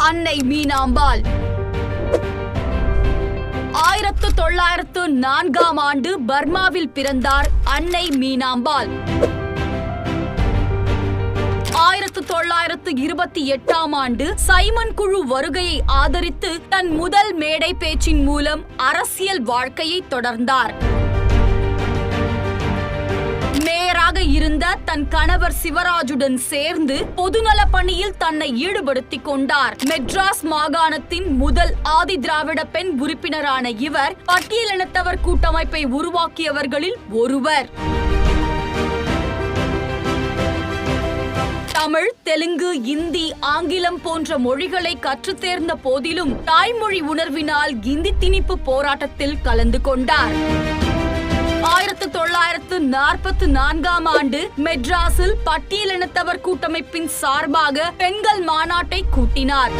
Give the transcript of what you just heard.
அன்னை மீனாம்பாள் 1904 பர்மாவில் பிறந்தார் அன்னை மீனாம்பாள். 1928 சைமன் குழு வருகையை ஆதரித்து தன் முதல் மேடை பேச்சின் மூலம் அரசியல் வாழ்க்கையை தொடர்ந்தார். மேயராக இருந்த தன் கணவர் சிவராஜுடன் சேர்ந்து பொதுநல பணியில் தன்னை ஈடுபடுத்திக் கொண்டார். மெட்ராஸ் மாகாணத்தின் முதல் ஆதி திராவிட பெண் உறுப்பினரான இவர் பட்டியலினத்தவர் கூட்டமைப்பை உருவாக்கியவர்களில் ஒருவர். தமிழ், தெலுங்கு, இந்தி, ஆங்கிலம் போன்ற மொழிகளை கற்றுத் தேர்ந்த போதிலும் தாய்மொழி உணர்வினால் இந்தி திணிப்பு போராட்டத்தில் கலந்து கொண்டார். 1944 மெட்ராஸில் பட்டியலினத்தவர் கூட்டமைப்பின் சார்பாக பெண்கள் மாநாட்டை கூட்டினார்.